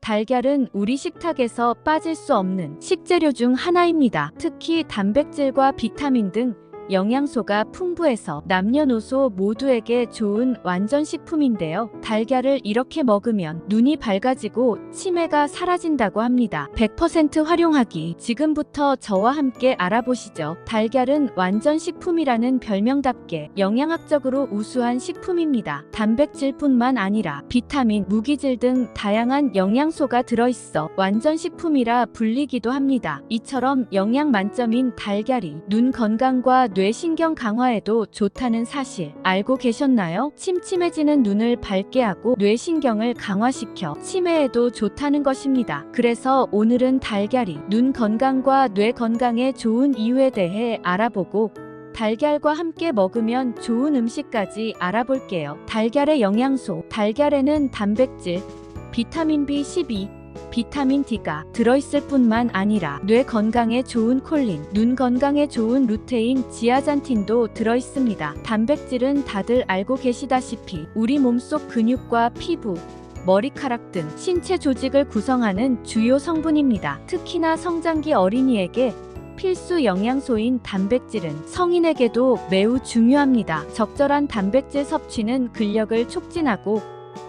달걀은 우리 식탁에서 빠질 수 없는 식재료 중 하나입니다. 특히 단백질과 비타민 등 영양소가 풍부해서 남녀노소 모두에게 좋은 완전식품인데요. 달걀을 이렇게 먹으면 눈이 밝아지고 치매가 사라진다고 합니다. 100% 활용하기. 지금부터 저와 함께 알아보시죠. 달걀은 완전식품이라는 별명답게 영양학적으로 우수한 식품입니다. 단백질뿐만 아니라 비타민, 무기질 등 다양한 영양소가 들어있어 완전식품이라 불리기도 합니다. 이처럼 영양 만점인 달걀이 눈 건강과 뇌신경 강화에도 좋다는 사실 알고 계셨나요? 침침해지는 눈을 밝게 하고 뇌신경을 강화시켜 치매에도 좋다는 것입니다. 그래서 오늘은 달걀이 눈 건강과 뇌 건강에 좋은 이유에 대해 알아보고 달걀과 함께 먹으면 좋은 음식까지 알아볼게요. 달걀의 영양소. 달걀에는 단백질, 비타민 B12, 비타민 D가 들어있을 뿐만 아니라 뇌 건강에 좋은 콜린, 눈 건강에 좋은 루테인, 지아잔틴도 들어있습니다. 단백질은 다들 알고 계시다시피 우리 몸속 근육과 피부, 머리카락 등 신체 조직을 구성하는 주요 성분입니다. 특히나 성장기 어린이에게 필수 영양소인 단백질은 성인에게도 매우 중요합니다. 적절한 단백질 섭취는 근력을 촉진하고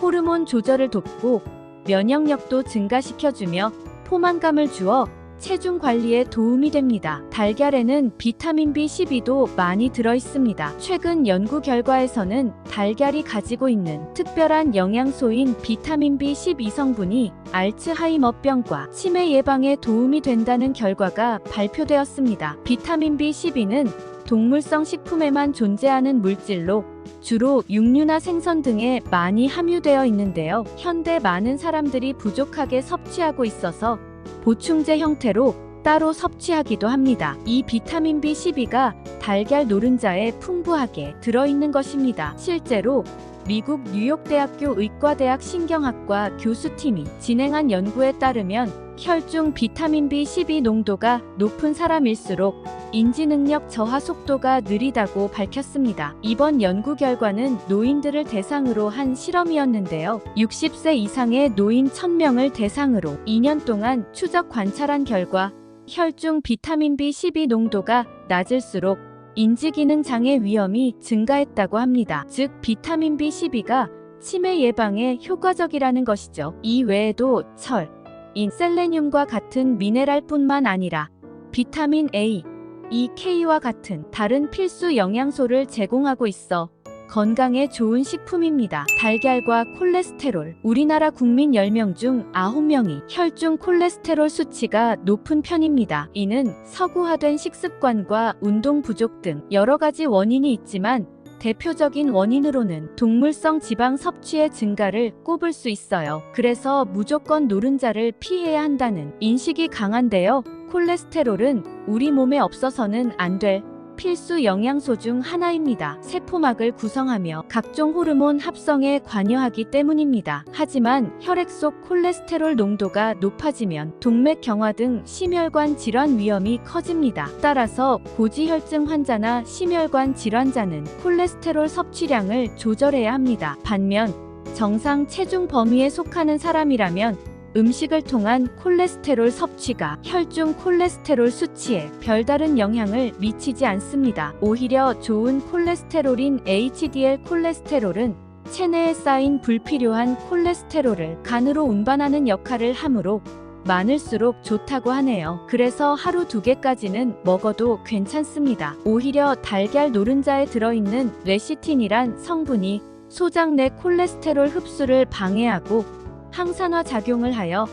호르몬 조절을 돕고 면역력도 증가시켜주며 포만감을 주어 체중 관리에 도움이 됩니다. 달걀에는 비타민 B12도 많이 들어있습니다. 최근 연구 결과에서는 달걀이 가지고 있는 특별한 영양소인 비타민 B12 성분이 알츠하이머병과 치매 예방에 도움이 된다는 결과가 발표되었습니다. 비타민 B12는 동물성 식품에만 존재하는 물질로 주로 육류나 생선 등에 많이 함유되어 있는데요. 현대 많은 사람들이 부족하게 섭취하고 있어서 보충제 형태로 따로 섭취하기도 합니다. 이 비타민 B12가 달걀 노른자에 풍부하게 들어있는 것입니다. 실제로 미국 뉴욕대학교 의과대학 신경학과 교수팀이 진행한 연구에 따르면 혈중 비타민 B12 농도가 높은 사람일수록 인지능력 저하 속도가 느리다고 밝혔습니다. 이번 연구 결과는 노인들을 대상으로 한 실험이었는데요. 60세 이상의 노인 1000명을 대상으로 2년 동안 추적 관찰한 결과 혈중 비타민 B12 농도가 낮을수록 인지기능 장애 위험이 증가했다고 합니다. 즉 비타민 B12가 치매 예방에 효과적이라는 것이죠. 이 외에도 철, 인, 셀레늄과 같은 미네랄뿐만 아니라 비타민 A, E, K와 같은 다른 필수 영양소를 제공하고 있어 건강에 좋은 식품입니다. 달걀과 콜레스테롤. 우리나라 국민 10명 중 9명이 혈중 콜레스테롤 수치가 높은 편입니다. 이는 서구화된 식습관과 운동 부족 등 여러 가지 원인이 있지만 대표적인 원인으로는 동물성 지방 섭취의 증가를 꼽을 수 있어요. 그래서 무조건 노른자를 피해야 한다는 인식이 강한데요. 콜레스테롤은 우리 몸에 없어서는 안 될 필수 영양소 중 하나입니다. 세포막을 구성하며 각종 호르몬 합성에 관여하기 때문입니다. 하지만 혈액 속 콜레스테롤 농도가 높아지면 동맥경화 등 심혈관 질환 위험이 커집니다. 따라서 고지혈증 환자나 심혈관 질환자는 콜레스테롤 섭취량을 조절해야 합니다. 반면 정상 체중 범위에 속하는 사람이라면 음식을 통한 콜레스테롤 섭취가 혈중 콜레스테롤 수치에 별다른 영향을 미치지 않습니다. 오히려 좋은 콜레스테롤인 HDL 콜레스테롤은 체내에 쌓인 불필요한 콜레스테롤을 간으로 운반하는 역할을 하므로 많을수록 좋다고 하네요. 그래서 하루 2개까지는 먹어도 괜찮습니다. 오히려 달걀 노른자에 들어있는 레시틴이란 성분이 소장 내 콜레스테롤 흡수를 방해하고 항산화 작용을 하여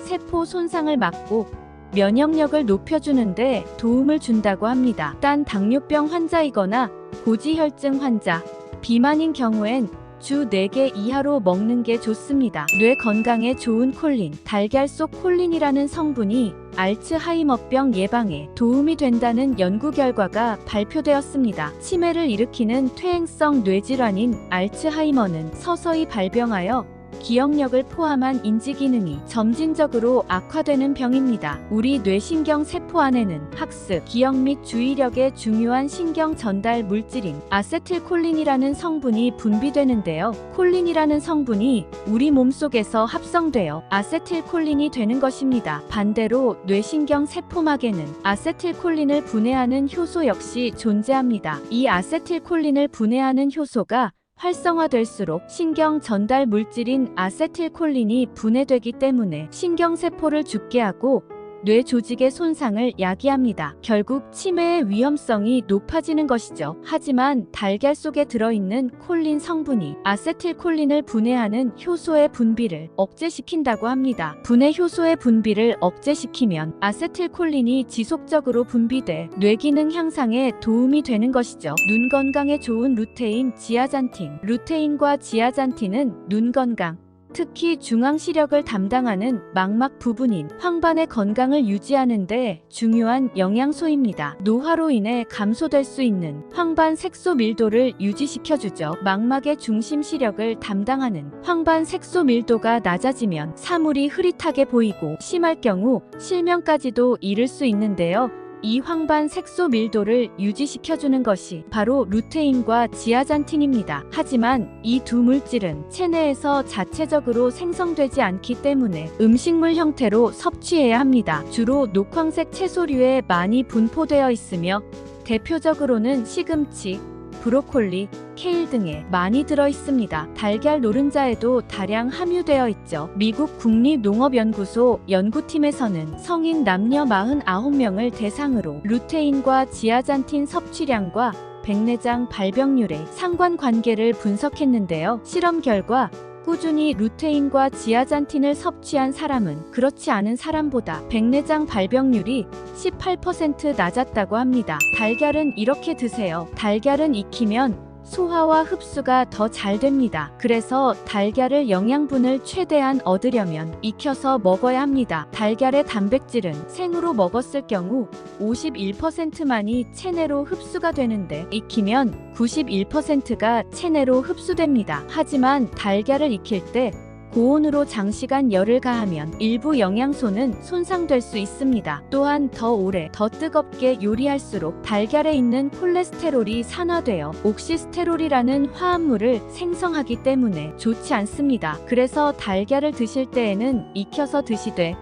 세포 손상을 막고 면역력을 높여주는데 도움을 준다고 합니다. 단 당뇨병 환자이거나 고지혈증 환자, 비만인 경우엔 주 4개 이하로 먹는 게 좋습니다. 뇌 건강에 좋은 콜린. 달걀 속 콜린이라는 성분이 알츠하이머병 예방에 도움이 된다는 연구 결과가 발표되었습니다. 치매를 일으키는 퇴행성 뇌질환인 알츠하이머는 서서히 발병하여 기억력을 포함한 인지 기능이 점진적으로 악화되는 병입니다. 우리 뇌신경 세포 안에는 학습, 기억 및 주의력에 중요한 신경 전달 물질인 아세틸콜린이라는 성분이 분비되는데요. 콜린이라는 성분이 우리 몸속에서 합성되어 아세틸콜린이 되는 것입니다. 반대로 뇌신경 세포막에는 아세틸콜린을 분해하는 효소 역시 존재합니다. 이 아세틸콜린을 분해하는 효소가 활성화될수록 신경 전달 물질인 아세틸콜린이 분해되기 때문에 신경세포를 죽게 하고 뇌 조직의 손상을 야기합니다. 결국 치매의 위험성이 높아지는 것이죠. 하지만 달걀 속에 들어있는 콜린 성분이 아세틸콜린을 분해하는 효소의 분비를 억제시킨다고 합니다. 분해 효소의 분비를 억제시키면 아세틸콜린이 지속적으로 분비돼 뇌 기능 향상에 도움이 되는 것이죠. 눈 건강에 좋은 루테인, 지아잔틴. 루테인과 지아잔틴은 눈 건강, 특히 중앙시력을 담당하는 망막 부분인 황반의 건강을 유지하는 데 중요한 영양소입니다. 노화로 인해 감소될 수 있는 황반 색소 밀도를 유지시켜주죠. 망막의 중심 시력을 담당하는 황반 색소 밀도가 낮아지면 사물이 흐릿하게 보이고 심할 경우 실명까지도 이를 수 있는데요. 이 황반 색소 밀도를 유지시켜주는 것이 바로 루테인과 지아잔틴입니다. 하지만 이 두 물질은 체내에서 자체적으로 생성되지 않기 때문에 음식물 형태로 섭취해야 합니다. 주로 녹황색 채소류에 많이 분포되어 있으며 대표적으로는 시금치, 브로콜리, 케일 등에 많이 들어 있습니다. 달걀 노른자에도 다량 함유되어 있죠. 미국 국립농업연구소 연구팀에서는 성인 남녀 49명을 대상으로 루테인과 지아잔틴 섭취량과 백내장 발병률의 상관관계를 분석했는데요. 실험 결과 꾸준히 루테인과 지아잔틴을 섭취한 사람은 그렇지 않은 사람보다 백내장 발병률이 18% 낮았다고 합니다. 달걀은 이렇게 드세요. 달걀은 익히면 소화와 흡수가 더 잘 됩니다. 그래서 달걀을 영양분을 최대한 얻으려면 익혀서 먹어야 합니다. 달걀의 단백질은 생으로 먹었을 경우 51%만이 체내로 흡수가 되는데 익히면 91%가 체내로 흡수됩니다. 하지만 달걀을 익힐 때 고온으로 장시간 열을 가하면 일부 영양소는 손상될 수 있습니다. 또한 더 오래, 더 뜨겁게 요리할수록 달걀에 있는 콜레스테롤이 산화되어 옥시스테롤이라는 화합물을 생성하기 때문에 좋지 않습니다. 그래서 달걀을 드실 때에는 익혀서 드시되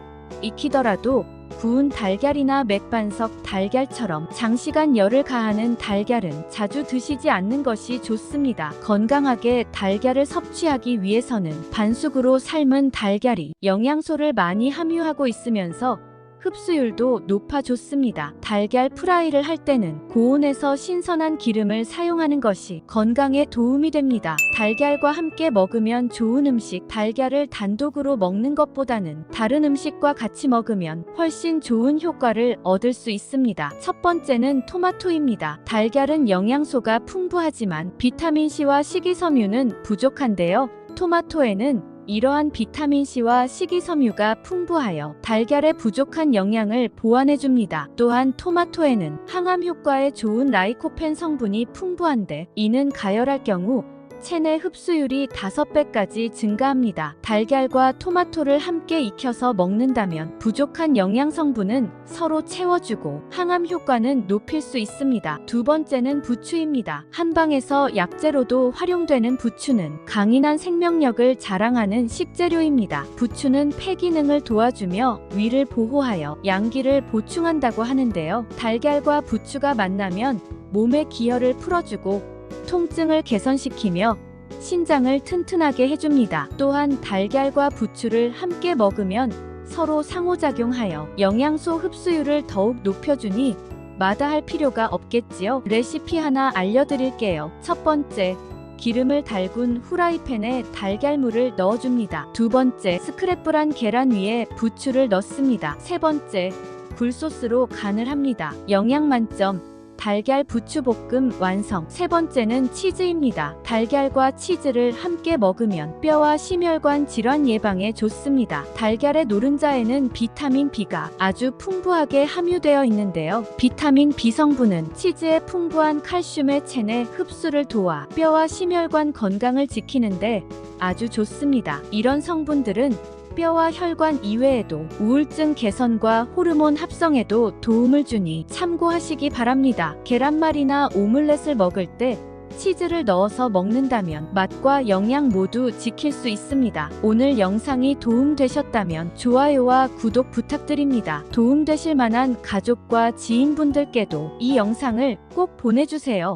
익히더라도 구운 달걀이나 맥반석 달걀처럼 장시간 열을 가하는 달걀은 자주 드시지 않는 것이 좋습니다. 건강하게 달걀을 섭취하기 위해서는 반숙으로 삶은 달걀이 영양소를 많이 함유하고 있으면서 흡수율도 높아졌습니다. 달걀 프라이를 할 때는 고온에서 신선한 기름을 사용하는 것이 건강에 도움이 됩니다. 달걀과 함께 먹으면 좋은 음식, 달걀을 단독으로 먹는 것보다는 다른 음식과 같이 먹으면 훨씬 좋은 효과를 얻을 수 있습니다. 첫 번째는 토마토입니다. 달걀은 영양소가 풍부하지만 비타민C와 식이섬유는 부족한데요. 토마토에는 이러한 비타민C와 식이섬유가 풍부하여 달걀의 부족한 영양을 보완해줍니다. 또한 토마토에는 항암 효과에 좋은 라이코펜 성분이 풍부한데 이는 가열할 경우 체내 흡수율이 5배까지 증가합니다. 달걀과 토마토를 함께 익혀서 먹는다면 부족한 영양 성분은 서로 채워주고 항암 효과는 높일 수 있습니다. 두 번째는 부추입니다. 한방에서 약재로도 활용되는 부추는 강인한 생명력을 자랑하는 식재료입니다. 부추는 폐 기능을 도와주며 위를 보호하여 양기를 보충한다고 하는데요. 달걀과 부추가 만나면 몸의 기혈을 풀어주고 통증을 개선시키며 신장을 튼튼하게 해줍니다. 또한 달걀과 부추를 함께 먹으면 서로 상호작용하여 영양소 흡수율을 더욱 높여주니 마다할 필요가 없겠지요. 레시피 하나 알려드릴게요. 첫 번째, 기름을 달군 후라이팬에 달걀물을 넣어줍니다. 두 번째, 스크래플한 계란 위에 부추를 넣습니다. 세 번째, 굴소스로 간을 합니다. 영양 만점 달걀 부추볶음 완성. 세 번째는 치즈입니다. 달걀과 치즈를 함께 먹으면 뼈와 심혈관 질환 예방에 좋습니다. 달걀의 노른자에는 비타민 B가 아주 풍부하게 함유되어 있는데요. 비타민 B 성분은 치즈의 풍부한 칼슘의 체내 흡수를 도와 뼈와 심혈관 건강을 지키는데 아주 좋습니다. 이런 성분들은 뼈와 혈관 이외에도 우울증 개선과 호르몬 합성에도 도움을 주니 참고하시기 바랍니다. 계란말이나 오믈렛을 먹을 때 치즈를 넣어서 먹는다면 맛과 영양 모두 지킬 수 있습니다. 오늘 영상이 도움되셨다면 좋아요와 구독 부탁드립니다. 도움되실 만한 가족과 지인분들께도 이 영상을 꼭 보내주세요.